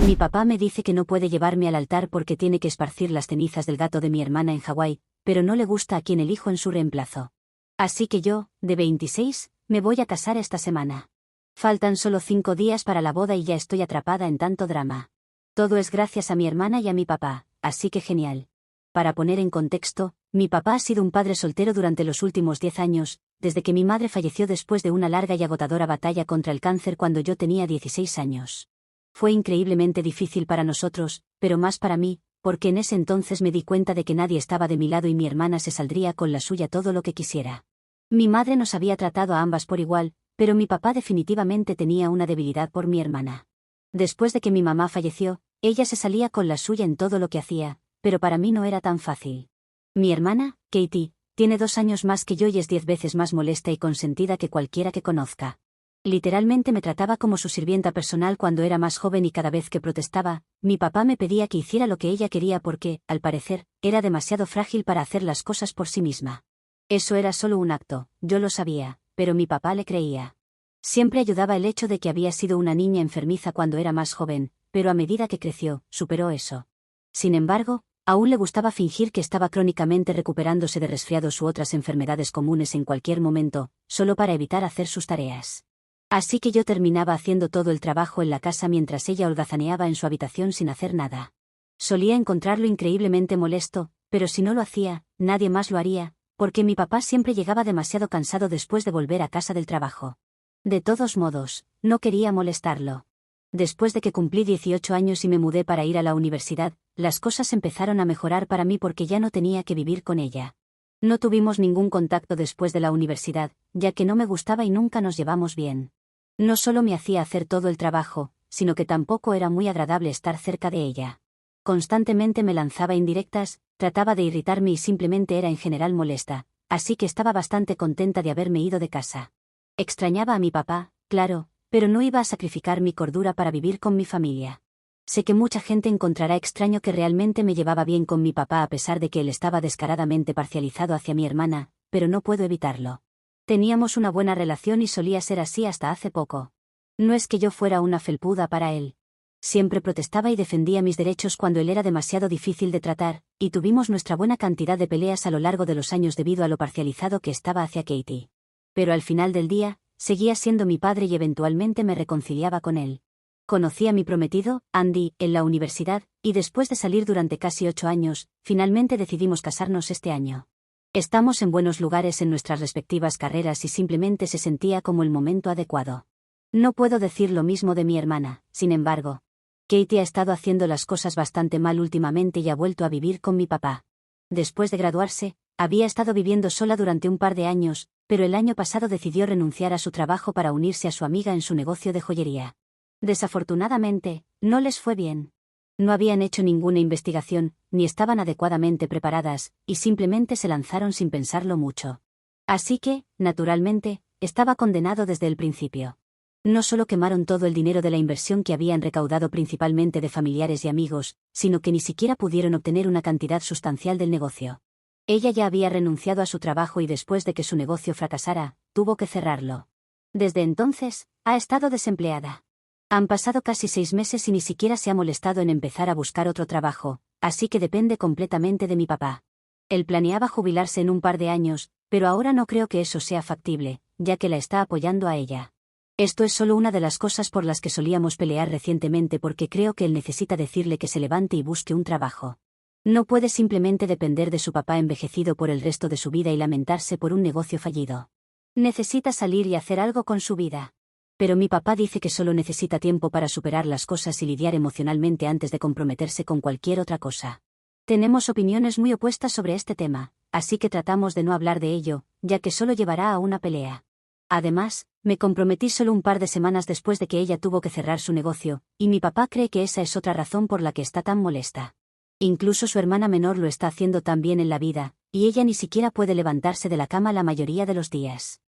Mi papá me dice que no puede llevarme al altar porque tiene que esparcir las cenizas del gato de mi hermana en Hawái, pero no le gusta a quien elijo en su reemplazo. Así que yo, de 26, me voy a casar esta semana. Faltan solo 5 días para la boda y ya estoy atrapada en tanto drama. Todo es gracias a mi hermana y a mi papá, así que genial. Para poner en contexto, mi papá ha sido un padre soltero durante los últimos 10 años, desde que mi madre falleció después de una larga y agotadora batalla contra el cáncer cuando yo tenía 16 años. Fue increíblemente difícil para nosotros, pero más para mí, porque en ese entonces me di cuenta de que nadie estaba de mi lado y mi hermana se saldría con la suya todo lo que quisiera. Mi madre nos había tratado a ambas por igual, pero mi papá definitivamente tenía una debilidad por mi hermana. Después de que mi mamá falleció, ella se salía con la suya en todo lo que hacía, pero para mí no era tan fácil. Mi hermana, Katie, tiene 2 años más que yo y es 10 veces más molesta y consentida que cualquiera que conozca. Literalmente me trataba como su sirvienta personal cuando era más joven y cada vez que protestaba, mi papá me pedía que hiciera lo que ella quería porque, al parecer, era demasiado frágil para hacer las cosas por sí misma. Eso era solo un acto, yo lo sabía, pero mi papá le creía. Siempre ayudaba el hecho de que había sido una niña enfermiza cuando era más joven, pero a medida que creció, superó eso. Sin embargo, aún le gustaba fingir que estaba crónicamente recuperándose de resfriados u otras enfermedades comunes en cualquier momento, solo para evitar hacer sus tareas. Así que yo terminaba haciendo todo el trabajo en la casa mientras ella holgazaneaba en su habitación sin hacer nada. Solía encontrarlo increíblemente molesto, pero si no lo hacía, nadie más lo haría, porque mi papá siempre llegaba demasiado cansado después de volver a casa del trabajo. De todos modos, no quería molestarlo. Después de que cumplí 18 años y me mudé para ir a la universidad, las cosas empezaron a mejorar para mí porque ya no tenía que vivir con ella. No tuvimos ningún contacto después de la universidad, ya que no me gustaba y nunca nos llevamos bien. No solo me hacía hacer todo el trabajo, sino que tampoco era muy agradable estar cerca de ella. Constantemente me lanzaba indirectas, trataba de irritarme y simplemente era en general molesta, así que estaba bastante contenta de haberme ido de casa. Extrañaba a mi papá, claro, pero no iba a sacrificar mi cordura para vivir con mi familia. Sé que mucha gente encontrará extraño que realmente me llevaba bien con mi papá a pesar de que él estaba descaradamente parcializado hacia mi hermana, pero no puedo evitarlo. Teníamos una buena relación y solía ser así hasta hace poco. No es que yo fuera una felpuda para él. Siempre protestaba y defendía mis derechos cuando él era demasiado difícil de tratar, y tuvimos nuestra buena cantidad de peleas a lo largo de los años debido a lo parcializado que estaba hacia Katie. Pero al final del día, seguía siendo mi padre y eventualmente me reconciliaba con él. Conocí a mi prometido, Andy, en la universidad, y después de salir durante casi 8 años, finalmente decidimos casarnos este año. Estamos en buenos lugares en nuestras respectivas carreras y simplemente se sentía como el momento adecuado. No puedo decir lo mismo de mi hermana, sin embargo. Katie ha estado haciendo las cosas bastante mal últimamente y ha vuelto a vivir con mi papá. Después de graduarse, había estado viviendo sola durante un par de años, pero el año pasado decidió renunciar a su trabajo para unirse a su amiga en su negocio de joyería. Desafortunadamente, no les fue bien. No habían hecho ninguna investigación, ni estaban adecuadamente preparadas, y simplemente se lanzaron sin pensarlo mucho. Así que, naturalmente, estaba condenado desde el principio. No solo quemaron todo el dinero de la inversión que habían recaudado principalmente de familiares y amigos, sino que ni siquiera pudieron obtener una cantidad sustancial del negocio. Ella ya había renunciado a su trabajo y después de que su negocio fracasara, tuvo que cerrarlo. Desde entonces, ha estado desempleada. Han pasado casi 6 meses y ni siquiera se ha molestado en empezar a buscar otro trabajo, así que depende completamente de mi papá. Él planeaba jubilarse en un par de años, pero ahora no creo que eso sea factible, ya que la está apoyando a ella. Esto es solo una de las cosas por las que solíamos pelear recientemente porque creo que él necesita decirle que se levante y busque un trabajo. No puede simplemente depender de su papá envejecido por el resto de su vida y lamentarse por un negocio fallido. Necesita salir y hacer algo con su vida. Pero mi papá dice que solo necesita tiempo para superar las cosas y lidiar emocionalmente antes de comprometerse con cualquier otra cosa. Tenemos opiniones muy opuestas sobre este tema, así que tratamos de no hablar de ello, ya que solo llevará a una pelea. Además, me comprometí solo un par de semanas después de que ella tuvo que cerrar su negocio, y mi papá cree que esa es otra razón por la que está tan molesta. Incluso su hermana menor lo está haciendo tan bien en la vida, y ella ni siquiera puede levantarse de la cama la mayoría de los días.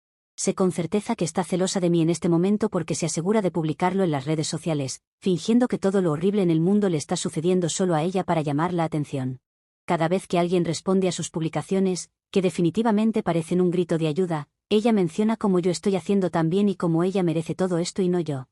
Sé con certeza que está celosa de mí en este momento porque se asegura de publicarlo en las redes sociales, fingiendo que todo lo horrible en el mundo le está sucediendo solo a ella para llamar la atención. Cada vez que alguien responde a sus publicaciones, que definitivamente parecen un grito de ayuda, ella menciona cómo yo estoy haciendo tan bien y cómo ella merece todo esto y no yo.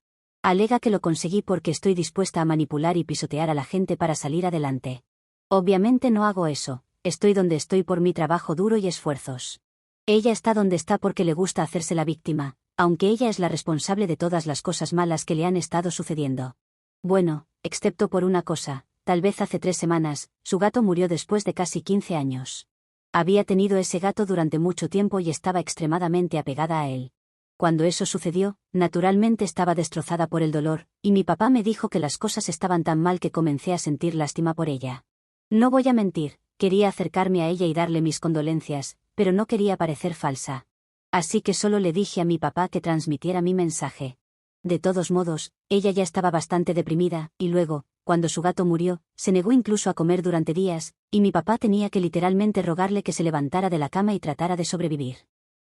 Alega que lo conseguí porque estoy dispuesta a manipular y pisotear a la gente para salir adelante. Obviamente no hago eso, estoy donde estoy por mi trabajo duro y esfuerzos. Ella está donde está porque le gusta hacerse la víctima, aunque ella es la responsable de todas las cosas malas que le han estado sucediendo. Bueno, excepto por una cosa, tal vez hace 3 semanas, su gato murió después de casi 15 años. Había tenido ese gato durante mucho tiempo y estaba extremadamente apegada a él. Cuando eso sucedió, naturalmente estaba destrozada por el dolor, y mi papá me dijo que las cosas estaban tan mal que comencé a sentir lástima por ella. No voy a mentir, quería acercarme a ella y darle mis condolencias, pero no quería parecer falsa. Así que solo le dije a mi papá que transmitiera mi mensaje. De todos modos, ella ya estaba bastante deprimida, y luego, cuando su gato murió, se negó incluso a comer durante días, y mi papá tenía que literalmente rogarle que se levantara de la cama y tratara de sobrevivir.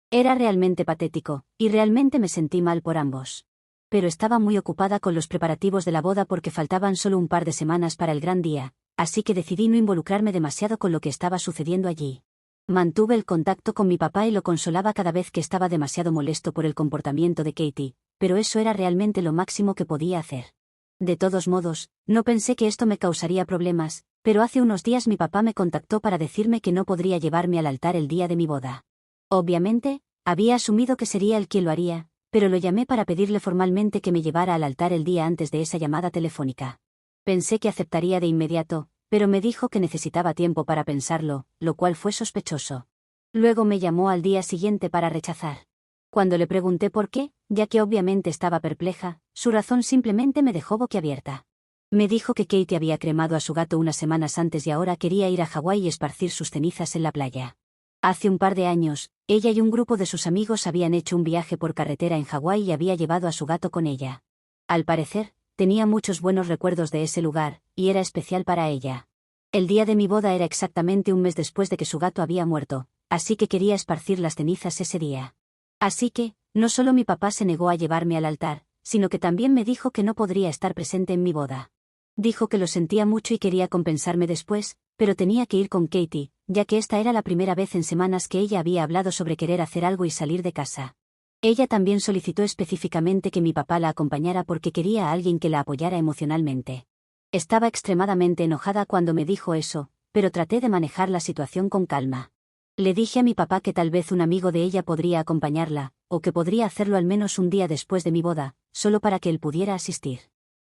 Era realmente patético, y realmente me sentí mal por ambos. Pero estaba muy ocupada con los preparativos de la boda porque faltaban solo un par de semanas para el gran día, así que decidí no involucrarme demasiado con lo que estaba sucediendo allí. Mantuve el contacto con mi papá y lo consolaba cada vez que estaba demasiado molesto por el comportamiento de Katie, pero eso era realmente lo máximo que podía hacer. De todos modos, no pensé que esto me causaría problemas, pero hace unos días mi papá me contactó para decirme que no podría llevarme al altar el día de mi boda. Obviamente, había asumido que sería él quien lo haría, pero lo llamé para pedirle formalmente que me llevara al altar el día antes de esa llamada telefónica. Pensé que aceptaría de inmediato, pero me dijo que necesitaba tiempo para pensarlo, lo cual fue sospechoso. Luego me llamó al día siguiente para rechazar. Cuando le pregunté por qué, ya que obviamente estaba perpleja, su razón simplemente me dejó boquiabierta. Me dijo que Katie había cremado a su gato unas semanas antes y ahora quería ir a Hawái y esparcir sus cenizas en la playa. Hace un par de años, ella y un grupo de sus amigos habían hecho un viaje por carretera en Hawái y había llevado a su gato con ella. Al parecer, tenía muchos buenos recuerdos de ese lugar, y era especial para ella. El día de mi boda era exactamente un mes después de que su gato había muerto, así que quería esparcir las cenizas ese día. Así que, no solo mi papá se negó a llevarme al altar, sino que también me dijo que no podría estar presente en mi boda. Dijo que lo sentía mucho y quería compensarme después, pero tenía que ir con Katie, ya que esta era la primera vez en semanas que ella había hablado sobre querer hacer algo y salir de casa. Ella también solicitó específicamente que mi papá la acompañara porque quería a alguien que la apoyara emocionalmente. Estaba extremadamente enojada cuando me dijo eso, pero traté de manejar la situación con calma. Le dije a mi papá que tal vez un amigo de ella podría acompañarla, o que podría hacerlo al menos un día después de mi boda, solo para que él pudiera asistir.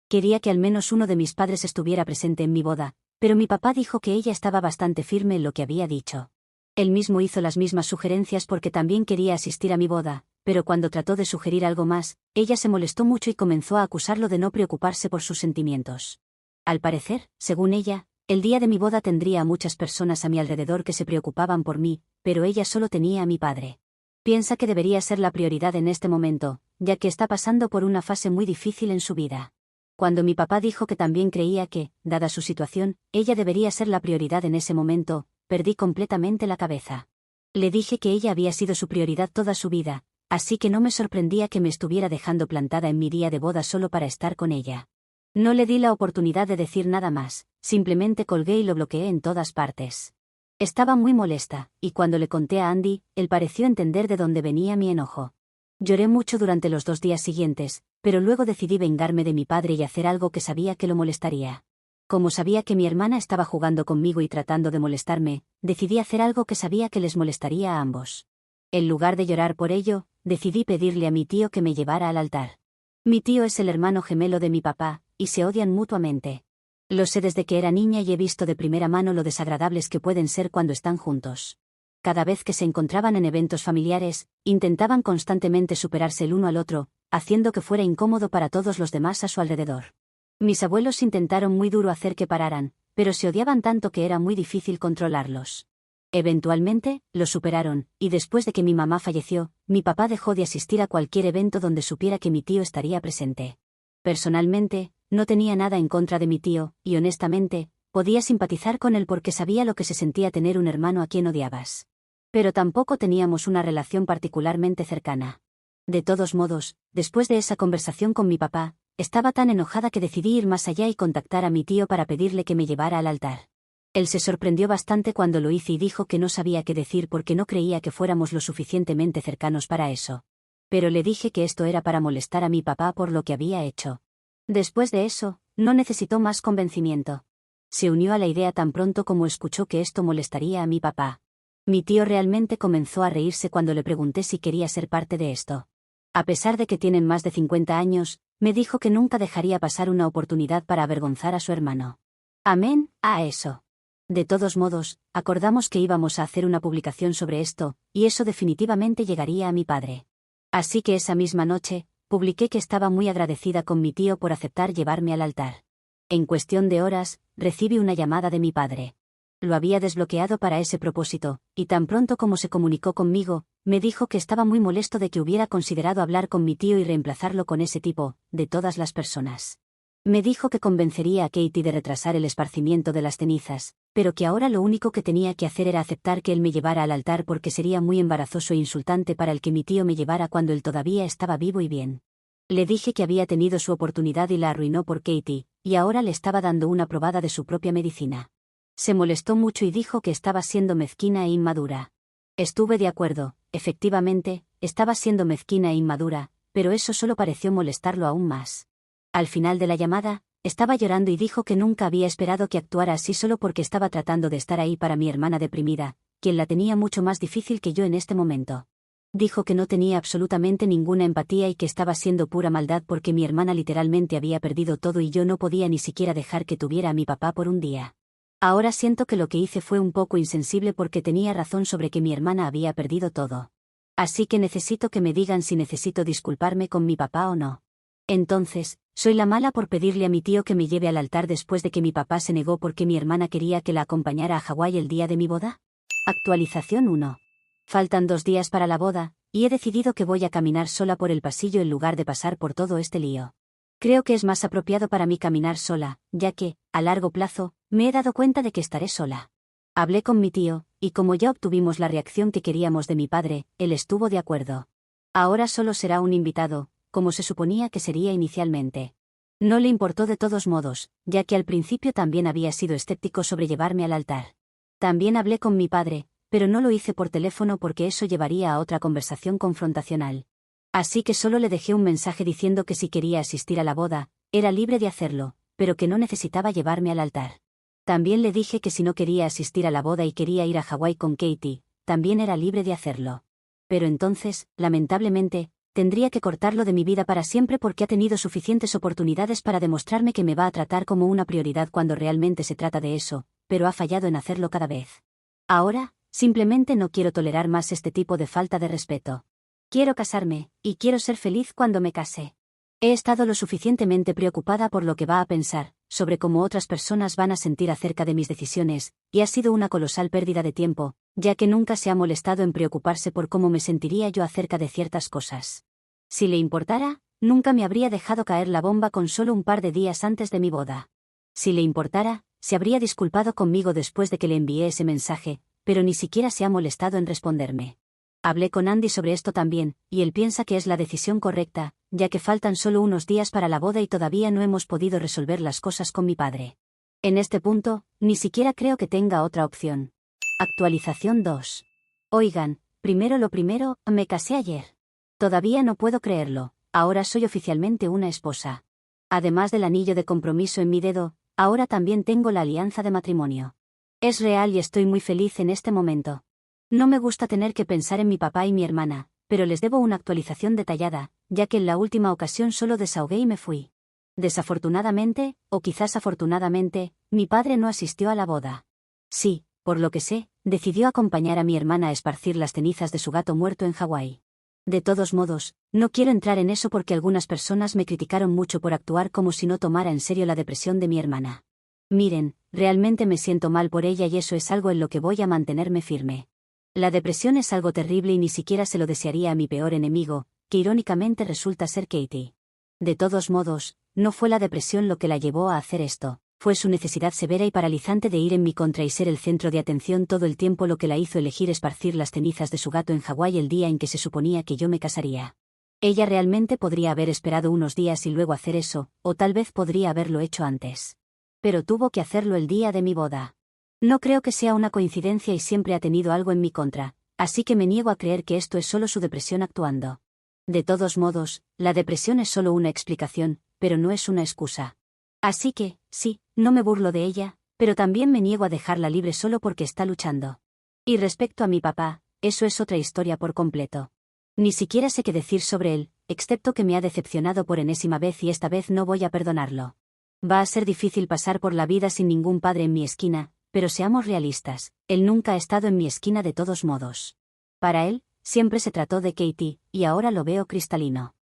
Quería que al menos uno de mis padres estuviera presente en mi boda, pero mi papá dijo que ella estaba bastante firme en lo que había dicho. Él mismo hizo las mismas sugerencias porque también quería asistir a mi boda, pero cuando trató de sugerir algo más, ella se molestó mucho y comenzó a acusarlo de no preocuparse por sus sentimientos. Al parecer, según ella, el día de mi boda tendría a muchas personas a mi alrededor que se preocupaban por mí, pero ella solo tenía a mi padre. Piensa que debería ser la prioridad en este momento, ya que está pasando por una fase muy difícil en su vida. Cuando mi papá dijo que también creía que, dada su situación, ella debería ser la prioridad en ese momento, perdí completamente la cabeza. Le dije que ella había sido su prioridad toda su vida, así que no me sorprendía que me estuviera dejando plantada en mi día de boda solo para estar con ella. No le di la oportunidad de decir nada más, simplemente colgué y lo bloqueé en todas partes. Estaba muy molesta, y cuando le conté a Andy, él pareció entender de dónde venía mi enojo. Lloré mucho durante los 2 días siguientes, pero luego decidí vengarme de mi padre y hacer algo que sabía que lo molestaría. Como sabía que mi hermana estaba jugando conmigo y tratando de molestarme, decidí hacer algo que sabía que les molestaría a ambos. En lugar de llorar por ello, decidí pedirle a mi tío que me llevara al altar. Mi tío es el hermano gemelo de mi papá, y se odian mutuamente. Lo sé desde que era niña y he visto de primera mano lo desagradables que pueden ser cuando están juntos. Cada vez que se encontraban en eventos familiares, intentaban constantemente superarse el uno al otro, haciendo que fuera incómodo para todos los demás a su alrededor. Mis abuelos intentaron muy duro hacer que pararan, pero se odiaban tanto que era muy difícil controlarlos. Eventualmente, lo superaron, y después de que mi mamá falleció, mi papá dejó de asistir a cualquier evento donde supiera que mi tío estaría presente. Personalmente, no tenía nada en contra de mi tío, y honestamente, podía simpatizar con él porque sabía lo que se sentía tener un hermano a quien odiabas. Pero tampoco teníamos una relación particularmente cercana. De todos modos, después de esa conversación con mi papá, estaba tan enojada que decidí ir más allá y contactar a mi tío para pedirle que me llevara al altar. Él se sorprendió bastante cuando lo hice y dijo que no sabía qué decir porque no creía que fuéramos lo suficientemente cercanos para eso. Pero le dije que esto era para molestar a mi papá por lo que había hecho. Después de eso, no necesitó más convencimiento. Se unió a la idea tan pronto como escuchó que esto molestaría a mi papá. Mi tío realmente comenzó a reírse cuando le pregunté si quería ser parte de esto. A pesar de que tienen más de 50 años, me dijo que nunca dejaría pasar una oportunidad para avergonzar a su hermano. Amén, a eso. De todos modos, acordamos que íbamos a hacer una publicación sobre esto, y eso definitivamente llegaría a mi padre. Así que esa misma noche, publiqué que estaba muy agradecida con mi tío por aceptar llevarme al altar. En cuestión de horas, recibí una llamada de mi padre. Lo había desbloqueado para ese propósito, y tan pronto como se comunicó conmigo, me dijo que estaba muy molesto de que hubiera considerado hablar con mi tío y reemplazarlo con ese tipo, de todas las personas. Me dijo que convencería a Katie de retrasar el esparcimiento de las cenizas, pero que ahora lo único que tenía que hacer era aceptar que él me llevara al altar porque sería muy embarazoso e insultante para el que mi tío me llevara cuando él todavía estaba vivo y bien. Le dije que había tenido su oportunidad y la arruinó por Katie, y ahora le estaba dando una probada de su propia medicina. Se molestó mucho y dijo que estaba siendo mezquina e inmadura. Estuve de acuerdo, efectivamente, estaba siendo mezquina e inmadura, pero eso solo pareció molestarlo aún más. Al final de la llamada, estaba llorando y dijo que nunca había esperado que actuara así solo porque estaba tratando de estar ahí para mi hermana deprimida, quien la tenía mucho más difícil que yo en este momento. Dijo que no tenía absolutamente ninguna empatía y que estaba siendo pura maldad porque mi hermana literalmente había perdido todo y yo no podía ni siquiera dejar que tuviera a mi papá por un día. Ahora siento que lo que hice fue un poco insensible porque tenía razón sobre que mi hermana había perdido todo. Así que necesito que me digan si necesito disculparme con mi papá o no. Entonces, ¿soy la mala por pedirle a mi tío que me lleve al altar después de que mi papá se negó porque mi hermana quería que la acompañara a Hawái el día de mi boda? Actualización 1. Faltan 2 días para la boda, y he decidido que voy a caminar sola por el pasillo en lugar de pasar por todo este lío. Creo que es más apropiado para mí caminar sola, ya que, a largo plazo, me he dado cuenta de que estaré sola. Hablé con mi tío, y como ya obtuvimos la reacción que queríamos de mi padre, él estuvo de acuerdo. Ahora solo será un invitado, como se suponía que sería inicialmente. No le importó de todos modos, ya que al principio también había sido escéptico sobre llevarme al altar. También hablé con mi padre, pero no lo hice por teléfono porque eso llevaría a otra conversación confrontacional. Así que solo le dejé un mensaje diciendo que si quería asistir a la boda, era libre de hacerlo, pero que no necesitaba llevarme al altar. También le dije que si no quería asistir a la boda y quería ir a Hawái con Katie, también era libre de hacerlo. Pero entonces, lamentablemente, tendría que cortarlo de mi vida para siempre porque ha tenido suficientes oportunidades para demostrarme que me va a tratar como una prioridad cuando realmente se trata de eso, pero ha fallado en hacerlo cada vez. Ahora, simplemente no quiero tolerar más este tipo de falta de respeto. Quiero casarme, y quiero ser feliz cuando me case. He estado lo suficientemente preocupada por lo que va a pensar, sobre cómo otras personas van a sentir acerca de mis decisiones, y ha sido una colosal pérdida de tiempo, ya que nunca se ha molestado en preocuparse por cómo me sentiría yo acerca de ciertas cosas. Si le importara, nunca me habría dejado caer la bomba con solo un par de días antes de mi boda. Si le importara, se habría disculpado conmigo después de que le envié ese mensaje, pero ni siquiera se ha molestado en responderme. Hablé con Andy sobre esto también, y él piensa que es la decisión correcta, ya que faltan solo unos días para la boda y todavía no hemos podido resolver las cosas con mi padre. En este punto, ni siquiera creo que tenga otra opción. Actualización 2. Oigan, primero lo primero, me casé ayer. Todavía no puedo creerlo, ahora soy oficialmente una esposa. Además del anillo de compromiso en mi dedo, ahora también tengo la alianza de matrimonio. Es real y estoy muy feliz en este momento. No me gusta tener que pensar en mi papá y mi hermana, pero les debo una actualización detallada, ya que en la última ocasión solo desahogué y me fui. Desafortunadamente, o quizás afortunadamente, mi padre no asistió a la boda. Sí, por lo que sé, decidió acompañar a mi hermana a esparcir las cenizas de su gato muerto en Hawái. De todos modos, no quiero entrar en eso porque algunas personas me criticaron mucho por actuar como si no tomara en serio la depresión de mi hermana. Miren, realmente me siento mal por ella y eso es algo en lo que voy a mantenerme firme. La depresión es algo terrible y ni siquiera se lo desearía a mi peor enemigo, que irónicamente resulta ser Katie. De todos modos, no fue la depresión lo que la llevó a hacer esto, fue su necesidad severa y paralizante de ir en mi contra y ser el centro de atención todo el tiempo lo que la hizo elegir esparcir las cenizas de su gato en Hawái el día en que se suponía que yo me casaría. Ella realmente podría haber esperado unos días y luego hacer eso, o tal vez podría haberlo hecho antes. Pero tuvo que hacerlo el día de mi boda. No creo que sea una coincidencia y siempre ha tenido algo en mi contra, así que me niego a creer que esto es solo su depresión actuando. De todos modos, la depresión es solo una explicación, pero no es una excusa. Así que, sí, no me burlo de ella, pero también me niego a dejarla libre solo porque está luchando. Y respecto a mi papá, eso es otra historia por completo. Ni siquiera sé qué decir sobre él, excepto que me ha decepcionado por enésima vez y esta vez no voy a perdonarlo. Va a ser difícil pasar por la vida sin ningún padre en mi esquina, pero seamos realistas, él nunca ha estado en mi esquina de todos modos. Para él, siempre se trató de Katie, y ahora lo veo cristalino.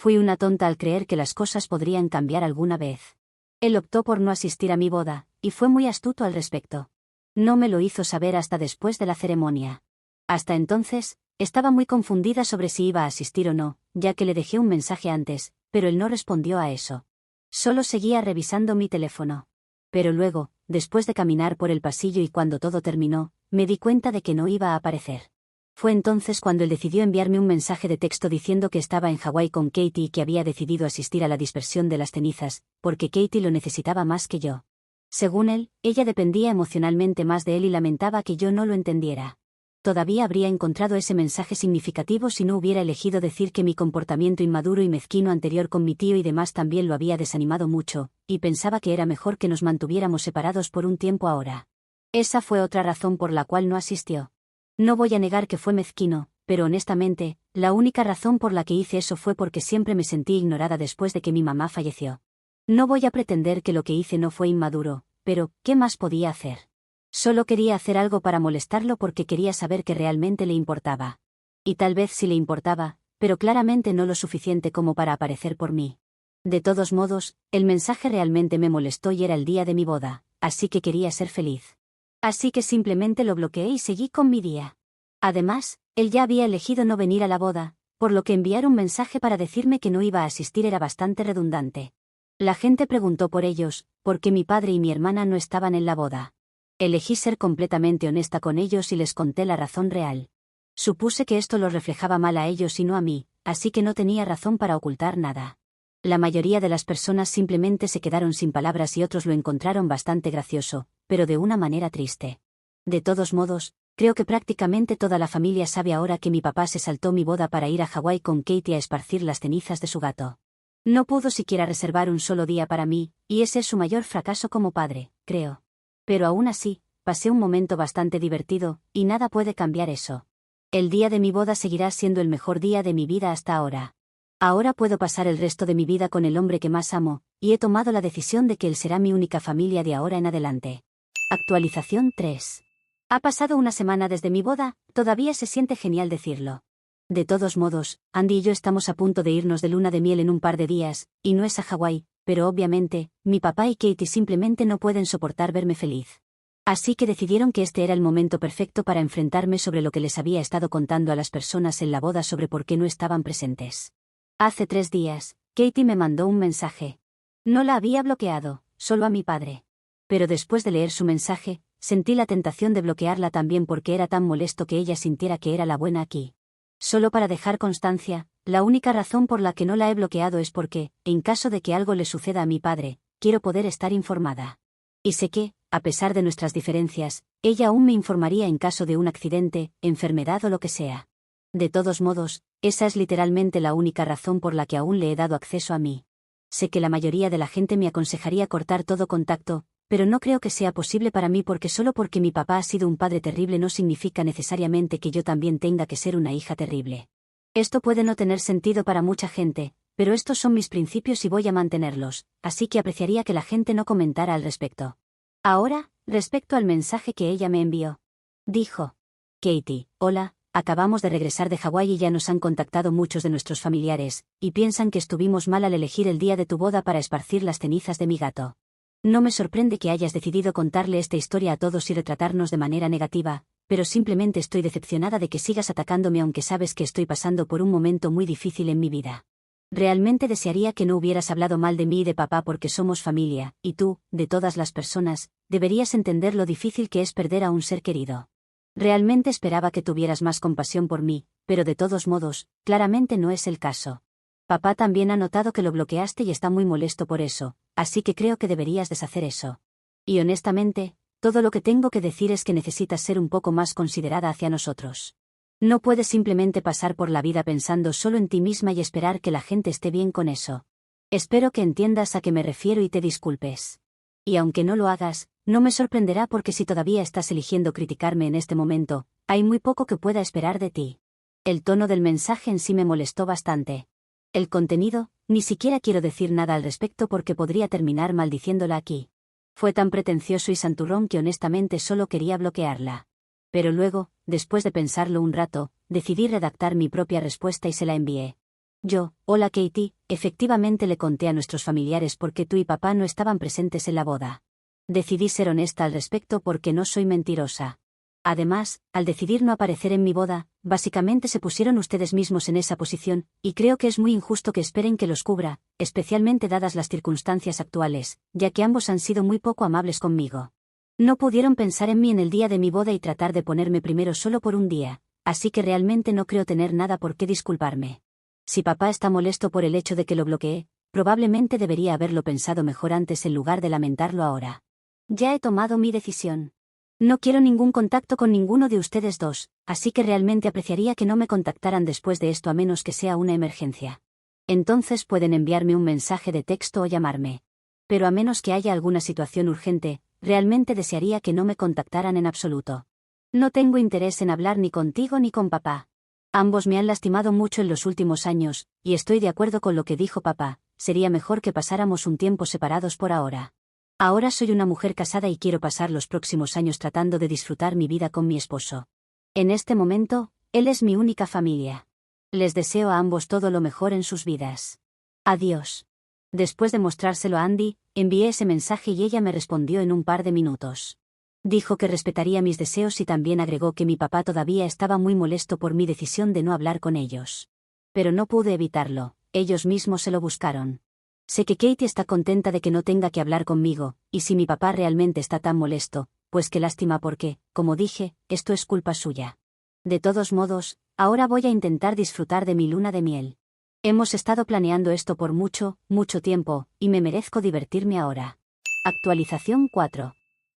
Fui una tonta al creer que las cosas podrían cambiar alguna vez. Él optó por no asistir a mi boda, y fue muy astuto al respecto. No me lo hizo saber hasta después de la ceremonia. Hasta entonces, estaba muy confundida sobre si iba a asistir o no, ya que le dejé un mensaje antes, pero él no respondió a eso. Solo seguía revisando mi teléfono. Pero luego, después de caminar por el pasillo y cuando todo terminó, me di cuenta de que no iba a aparecer. Fue entonces cuando él decidió enviarme un mensaje de texto diciendo que estaba en Hawái con Katie y que había decidido asistir a la dispersión de las cenizas, porque Katie lo necesitaba más que yo. Según él, ella dependía emocionalmente más de él y lamentaba que yo no lo entendiera. Todavía habría encontrado ese mensaje significativo si no hubiera elegido decir que mi comportamiento inmaduro y mezquino anterior con mi tío y demás también lo había desanimado mucho, y pensaba que era mejor que nos mantuviéramos separados por un tiempo ahora. Esa fue otra razón por la cual no asistió. No voy a negar que fue mezquino, pero honestamente, la única razón por la que hice eso fue porque siempre me sentí ignorada después de que mi mamá falleció. No voy a pretender que lo que hice no fue inmaduro, pero, ¿qué más podía hacer? Solo quería hacer algo para molestarlo porque quería saber que realmente le importaba. Y tal vez sí le importaba, pero claramente no lo suficiente como para aparecer por mí. De todos modos, el mensaje realmente me molestó y era el día de mi boda, así que quería ser feliz. Así que simplemente lo bloqueé y seguí con mi día. Además, él ya había elegido no venir a la boda, por lo que enviar un mensaje para decirme que no iba a asistir era bastante redundante. La gente preguntó por ellos, porque mi padre y mi hermana no estaban en la boda. Elegí ser completamente honesta con ellos y les conté la razón real. Supuse que esto los reflejaba mal a ellos y no a mí, así que no tenía razón para ocultar nada. La mayoría de las personas simplemente se quedaron sin palabras y otros lo encontraron bastante gracioso, pero de una manera triste. De todos modos, creo que prácticamente toda la familia sabe ahora que mi papá se saltó mi boda para ir a Hawái con Katie a esparcir las cenizas de su gato. No pudo siquiera reservar un solo día para mí, y ese es su mayor fracaso como padre, creo. Pero aún así, pasé un momento bastante divertido, y nada puede cambiar eso. El día de mi boda seguirá siendo el mejor día de mi vida hasta ahora. Ahora puedo pasar el resto de mi vida con el hombre que más amo, y he tomado la decisión de que él será mi única familia de ahora en adelante. Actualización 3. Ha pasado una semana desde mi boda, todavía se siente genial decirlo. De todos modos, Andy y yo estamos a punto de irnos de luna de miel en un par de días, y no es a Hawái, pero obviamente, mi papá y Katie simplemente no pueden soportar verme feliz. Así que decidieron que este era el momento perfecto para enfrentarme sobre lo que les había estado contando a las personas en la boda sobre por qué no estaban presentes. Hace 3 días, Katie me mandó un mensaje. No la había bloqueado, solo a mi padre. Pero después de leer su mensaje, sentí la tentación de bloquearla también porque era tan molesto que ella sintiera que era la buena aquí. Solo para dejar constancia, la única razón por la que no la he bloqueado es porque, en caso de que algo le suceda a mi padre, quiero poder estar informada. Y sé que, a pesar de nuestras diferencias, ella aún me informaría en caso de un accidente, enfermedad o lo que sea. De todos modos, esa es literalmente la única razón por la que aún le he dado acceso a mí. Sé que la mayoría de la gente me aconsejaría cortar todo contacto, pero no creo que sea posible para mí porque solo porque mi papá ha sido un padre terrible no significa necesariamente que yo también tenga que ser una hija terrible. Esto puede no tener sentido para mucha gente, pero estos son mis principios y voy a mantenerlos, así que apreciaría que la gente no comentara al respecto. Ahora, respecto al mensaje que ella me envió. Dijo: Katie, hola, acabamos de regresar de Hawái y ya nos han contactado muchos de nuestros familiares, y piensan que estuvimos mal al elegir el día de tu boda para esparcir las cenizas de mi gato. No me sorprende que hayas decidido contarle esta historia a todos y retratarnos de manera negativa, pero simplemente estoy decepcionada de que sigas atacándome aunque sabes que estoy pasando por un momento muy difícil en mi vida. Realmente desearía que no hubieras hablado mal de mí y de papá porque somos familia, y tú, de todas las personas, deberías entender lo difícil que es perder a un ser querido. Realmente esperaba que tuvieras más compasión por mí, pero de todos modos, claramente no es el caso. Papá también ha notado que lo bloqueaste y está muy molesto por eso, así que creo que deberías deshacer eso. Y honestamente, todo lo que tengo que decir es que necesitas ser un poco más considerada hacia nosotros. No puedes simplemente pasar por la vida pensando solo en ti misma y esperar que la gente esté bien con eso. Espero que entiendas a qué me refiero y te disculpes. Y aunque no lo hagas, no me sorprenderá porque si todavía estás eligiendo criticarme en este momento, hay muy poco que pueda esperar de ti. El tono del mensaje en sí me molestó bastante. El contenido, ni siquiera quiero decir nada al respecto porque podría terminar maldiciéndola aquí. Fue tan pretencioso y santurrón que honestamente solo quería bloquearla. Pero luego, después de pensarlo un rato, decidí redactar mi propia respuesta y se la envié. Hola Katie, efectivamente le conté a nuestros familiares porque tú y papá no estaban presentes en la boda. Decidí ser honesta al respecto porque no soy mentirosa. Además, al decidir no aparecer en mi boda, básicamente se pusieron ustedes mismos en esa posición, y creo que es muy injusto que esperen que los cubra, especialmente dadas las circunstancias actuales, ya que ambos han sido muy poco amables conmigo. No pudieron pensar en mí en el día de mi boda y tratar de ponerme primero solo por un día, así que realmente no creo tener nada por qué disculparme. Si papá está molesto por el hecho de que lo bloqueé, probablemente debería haberlo pensado mejor antes en lugar de lamentarlo ahora. Ya he tomado mi decisión. No quiero ningún contacto con ninguno de ustedes dos, así que realmente apreciaría que no me contactaran después de esto a menos que sea una emergencia. Entonces pueden enviarme un mensaje de texto o llamarme. Pero a menos que haya alguna situación urgente, realmente desearía que no me contactaran en absoluto. No tengo interés en hablar ni contigo ni con papá. Ambos me han lastimado mucho en los últimos años, y estoy de acuerdo con lo que dijo papá, sería mejor que pasáramos un tiempo separados por ahora. Ahora soy una mujer casada y quiero pasar los próximos años tratando de disfrutar mi vida con mi esposo. En este momento, él es mi única familia. Les deseo a ambos todo lo mejor en sus vidas. Adiós. Después de mostrárselo a Andy, envié ese mensaje y ella me respondió en un par de minutos. Dijo que respetaría mis deseos y también agregó que mi papá todavía estaba muy molesto por mi decisión de no hablar con ellos. Pero no pude evitarlo, ellos mismos se lo buscaron. Sé que Katie está contenta de que no tenga que hablar conmigo, y si mi papá realmente está tan molesto, pues qué lástima porque, como dije, esto es culpa suya. De todos modos, ahora voy a intentar disfrutar de mi luna de miel. Hemos estado planeando esto por mucho, mucho tiempo, y me merezco divertirme ahora. Actualización 4.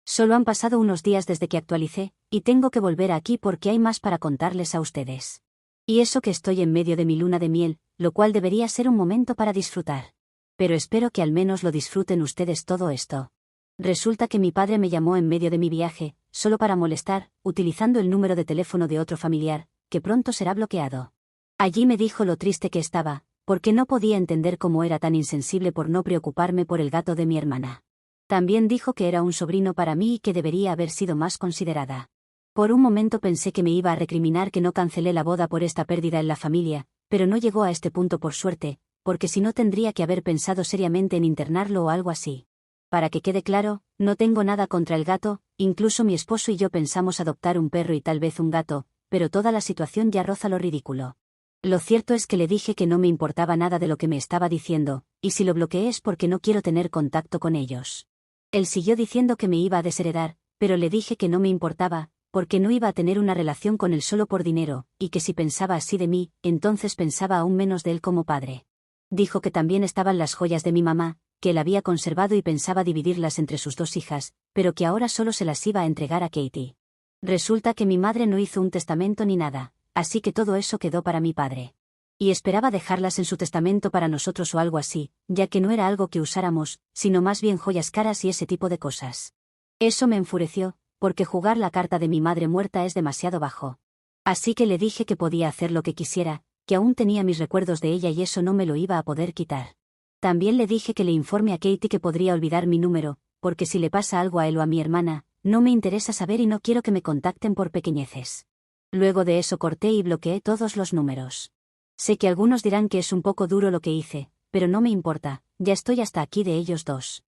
Solo han pasado unos días desde que actualicé, y tengo que volver aquí porque hay más para contarles a ustedes. Y eso que estoy en medio de mi luna de miel, lo cual debería ser un momento para disfrutar. Pero espero que al menos lo disfruten ustedes todo esto. Resulta que mi padre me llamó en medio de mi viaje, solo para molestar, utilizando el número de teléfono de otro familiar, que pronto será bloqueado. Allí me dijo lo triste que estaba, porque no podía entender cómo era tan insensible por no preocuparme por el gato de mi hermana. También dijo que era un sobrino para mí y que debería haber sido más considerada. Por un momento pensé que me iba a recriminar que no cancelé la boda por esta pérdida en la familia, pero no llegó a este punto por suerte, porque si no tendría que haber pensado seriamente en internarlo o algo así. Para que quede claro, no tengo nada contra el gato, incluso mi esposo y yo pensamos adoptar un perro y tal vez un gato, pero toda la situación ya roza lo ridículo. Lo cierto es que le dije que no me importaba nada de lo que me estaba diciendo, y si lo bloqueé es porque no quiero tener contacto con ellos. Él siguió diciendo que me iba a desheredar, pero le dije que no me importaba, porque no iba a tener una relación con él solo por dinero, y que si pensaba así de mí, entonces pensaba aún menos de él como padre. Dijo que también estaban las joyas de mi mamá, que él había conservado y pensaba dividirlas entre sus dos hijas, pero que ahora solo se las iba a entregar a Katie. Resulta que mi madre no hizo un testamento ni nada, así que todo eso quedó para mi padre. Y esperaba dejarlas en su testamento para nosotros o algo así, ya que no era algo que usáramos, sino más bien joyas caras y ese tipo de cosas. Eso me enfureció, porque jugar la carta de mi madre muerta es demasiado bajo. Así que le dije que podía hacer lo que quisiera, que aún tenía mis recuerdos de ella y eso no me lo iba a poder quitar. También le dije que le informe a Katie que podría olvidar mi número, porque si le pasa algo a él o a mi hermana, no me interesa saber y no quiero que me contacten por pequeñeces. Luego de eso corté y bloqueé todos los números. Sé que algunos dirán que es un poco duro lo que hice, pero no me importa, ya estoy hasta aquí de ellos dos.